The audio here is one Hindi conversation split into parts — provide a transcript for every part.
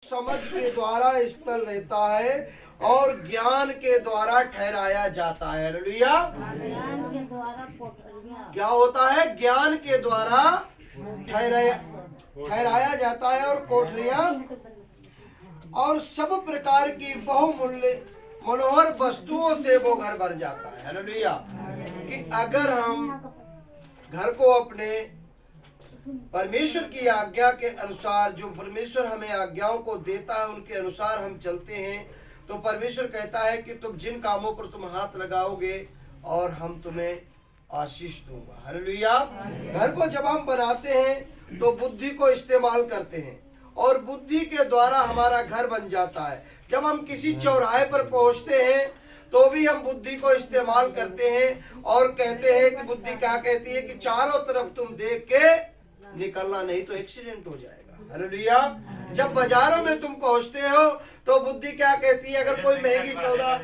समझ के द्वारा स्थल रहता है और ज्ञान के द्वारा ठहराया जाता है। हालेलुया। ज्ञान के द्वारा कोठरियां क्या होता है? ज्ञान के द्वारा ठहराया जाता है और कोठरियां और सब प्रकार की बहुमूल्य मनोहर वस्तुओं से वो घर भर जाता है। हालेलुया। कि अगर हम घर को अपने परमेश्वर की आज्ञा के अनुसार, जो परमेश्वर हमें आज्ञाओं को देता है उनके अनुसार हम चलते हैं, तो परमेश्वर कहता है कि तुम जिन कामों पर तुम हाथ लगाओगे और हम तुम्हें आशीष दूंगा। हालेलुया। घर को जब हम बनाते हैं तो बुद्धि को इस्तेमाल करते हैं और बुद्धि के द्वारा हमारा घर बन जाता है। जब हम किसी चौराहे पर पहुंचते हैं तो भी हम बुद्धि को इस्तेमाल करते हैं और कहते हैं कि बुद्धि क्या कहती है कि चारों तरफ तुम देख के निकलना, नहीं तो एक्सीडेंट हो जाएगा। हालेलुया। जब बाजारों में तुम पहुंचते हो तो बुद्धि क्या कहती है? अगर कोई महंगी सौदा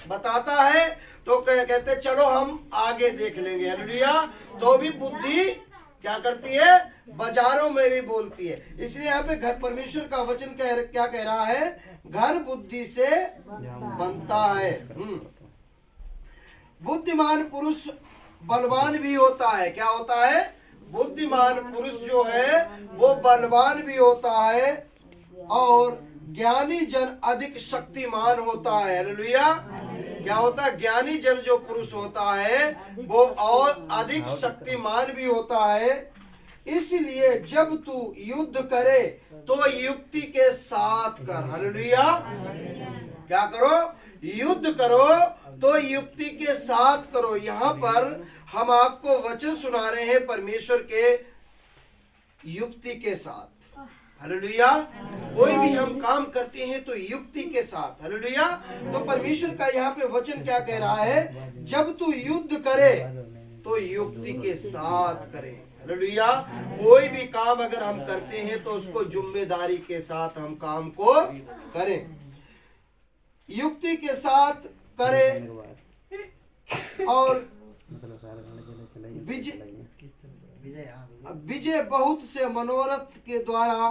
बताता है तो कहते चलो हम आगे देख लेंगे। हालेलुया। तो भी बुद्धि क्या करती है? बाजारों में भी बोलती है। इसलिए यहाँ पे घर, परमेश्वर का वचन क्या कह रहा है? घर बुद्धि से बनता है। बुद्धिमान पुरुष बलवान भी होता है। क्या होता है? बुद्धिमान पुरुष जो है वो बलवान भी होता है और ज्ञानी जन अधिक शक्तिमान होता है। हालेलुया। क्या होता है? ज्ञानी जन जो पुरुष होता है वो और अधिक शक्तिमान भी होता है। इसलिए जब तू युद्ध करे तो युक्ति के साथ कर। हालेलुया। क्या करो? युद्ध करो तो युक्ति के साथ करो। यहाँ पर हम आपको वचन सुना रहे हैं परमेश्वर के, युक्ति के साथ। हालेलुया। कोई भी हम काम करते हैं तो युक्ति के साथ। हालेलुया। तो परमेश्वर का यहाँ पे वचन क्या कह रहा है? जब तू युद्ध करे तो युक्ति के साथ करे। हालेलुया। कोई भी काम अगर हम करते हैं तो उसको जिम्मेदारी के साथ हम काम को करें, युक्ति के साथ करें और विजय बहुत से मनोरथ के द्वारा,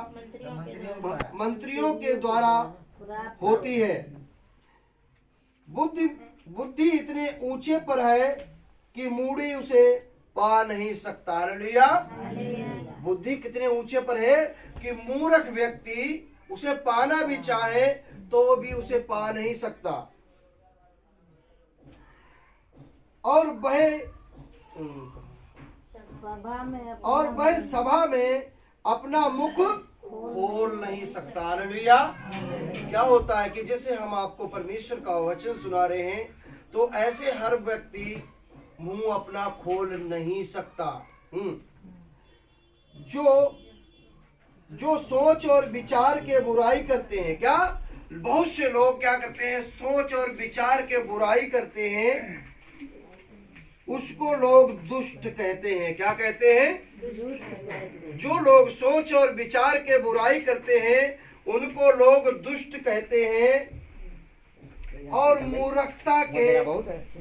मंत्रियों के द्वारा होती है। बुद्धि इतने ऊंचे पर है कि मूढ़ी उसे पा नहीं सकता। हालेलुया। बुद्धि कितने ऊंचे पर है कि मूर्ख व्यक्ति उसे पाना भी चाहे तो भी उसे पा नहीं सकता। और वह सभा में अपना मुख खोल नहीं सकता। हालेलुया। क्या होता है कि जैसे हम आपको परमेश्वर का वचन सुना रहे हैं तो ऐसे हर व्यक्ति मुंह अपना खोल नहीं सकता। जो सोच और विचार के बुराई करते हैं, क्या बहुत से लोग क्या करते हैं? सोच और विचार के बुराई करते हैं, उसको लोग दुष्ट कहते हैं। क्या कहते हैं? जो लोग सोच और विचार के बुराई करते हैं उनको लोग दुष्ट कहते हैं। और मूर्खता के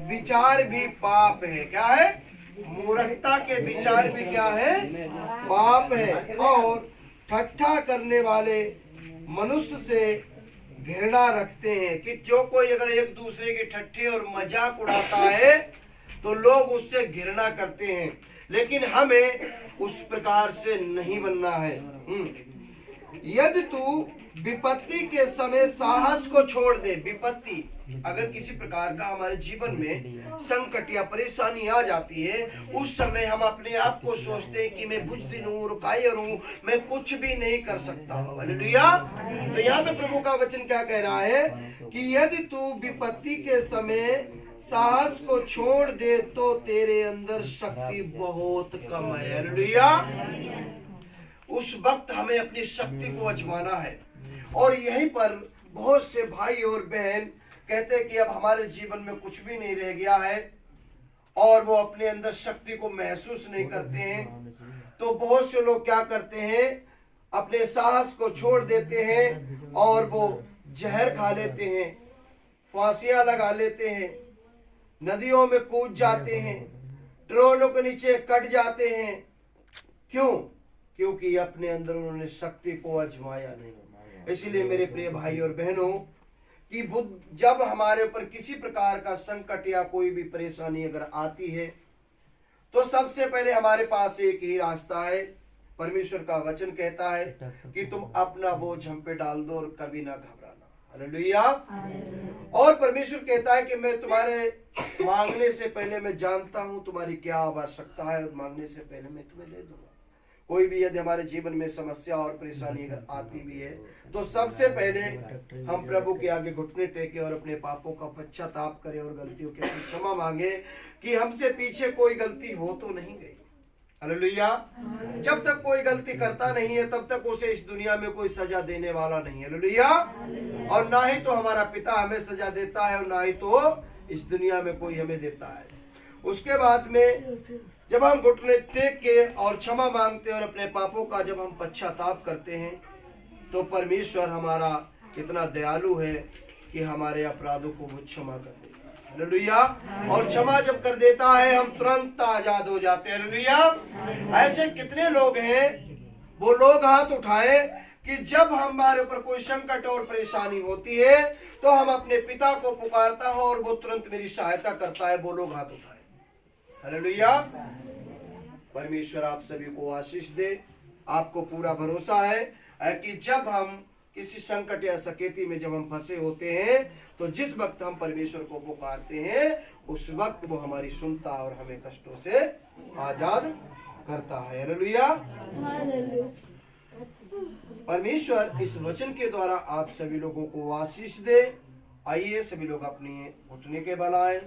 विचार भी पाप है। क्या है? मूर्खता के विचार भी क्या है? पाप है। और ठट्ठा करने वाले मनुष्य से घृणा रखते हैं। कि जो कोई अगर एक दूसरे की ठट्ठी और मजाक उड़ाता है तो लोग उससे घृणा करते हैं, लेकिन हमें उस प्रकार से नहीं बनना है। यदि तू विपत्ति के समय साहस को छोड़ दे। विपत्ति, अगर किसी प्रकार का हमारे जीवन में संकट या परेशानी आ जाती है, उस समय हम अपने आप को सोचते हैं कि मैं बुज़दिल हूँ, रुकायर हूँ, मैं कुछ भी नहीं कर सकता। हालेलुया। तो यहाँ पे प्रभु का वचन क्या कह रहा है कि यदि तू विपत्ति के समय साहस को छोड़ दे तो तेरे अंदर शक्ति बहुत कम है। हालेलुया। उस वक्त हमें अपनी शक्ति को आजमाना है। और यहीं पर बहुत से भाई और बहन कहते हैं कि अब हमारे जीवन में कुछ भी नहीं रह गया है और वो अपने अंदर शक्ति को महसूस नहीं करते हैं। तो बहुत से लोग क्या करते हैं? अपने साहस को छोड़ देते हैं और वो जहर खा लेते हैं, फांसियां लगा लेते हैं, नदियों में कूद जाते हैं, ट्रेनों के नीचे कट जाते हैं। क्यों? क्योंकि अपने अंदर उन्होंने शक्ति को आजमाया नहीं। इसलिए मेरे प्रिय भाई और बहनों कि बुद्ध जब हमारे ऊपर किसी प्रकार का संकट या कोई भी परेशानी अगर आती है तो सबसे पहले हमारे पास एक ही रास्ता है। परमेश्वर का वचन कहता है कि तुम अपना बोझ हम पे डाल दो और कभी ना घबराना। हालेलुया। और परमेश्वर कहता है कि मैं तुम्हारे मांगने से पहले मैं जानता हूं तुम्हारी क्या आवश्यकता है और मांगने से पहले मैं तुम्हें दे दूंगा। कोई भी यदि हमारे जीवन में समस्या और परेशानी अगर आती भी है तो सबसे पहले हम प्रभु के आगे घुटने टेके और अपने पापों का पश्चाताप करें और गलतियों के लिए क्षमा मांगे कि हमसे पीछे कोई गलती हो तो नहीं गई। हालेलुया। जब तक कोई गलती करता नहीं है तब तक उसे इस दुनिया में कोई सजा देने वाला नहीं है। हालेलुया। और ना ही तो हमारा पिता हमें सजा देता है और ना ही तो इस दुनिया में कोई हमें देता है। उसके बाद में जब हम घुटने टेक के और क्षमा मांगते हैं और अपने पापों का जब हम पश्चाताप करते हैं तो परमेश्वर हमारा कितना दयालु है कि हमारे अपराधों को वो क्षमा कर देता है। हालेलुया। और क्षमा जब कर देता है हम तुरंत आजाद हो जाते हैं। हालेलुया। ऐसे कितने लोग हैं, वो लोग हाथ उठाए कि जब हमारे ऊपर कोई संकट और परेशानी होती है तो हम अपने पिता को पुकारता है और वो तुरंत मेरी सहायता करता है। वो लोग हाथ उठाए। हालेलुया। परमेश्वर आप सभी को आशीष दे। आपको पूरा भरोसा है कि जब हम किसी संकट या सकेती में जब हम फंसे होते हैं तो जिस वक्त हम परमेश्वर को पुकारते हैं उस वक्त वो हमारी सुनता और हमें कष्टों से आजाद करता है। हालेलुया। परमेश्वर इस वचन के द्वारा आप सभी लोगों को आशीष दे। आइए सभी लोग अपने घुटने के बल आए।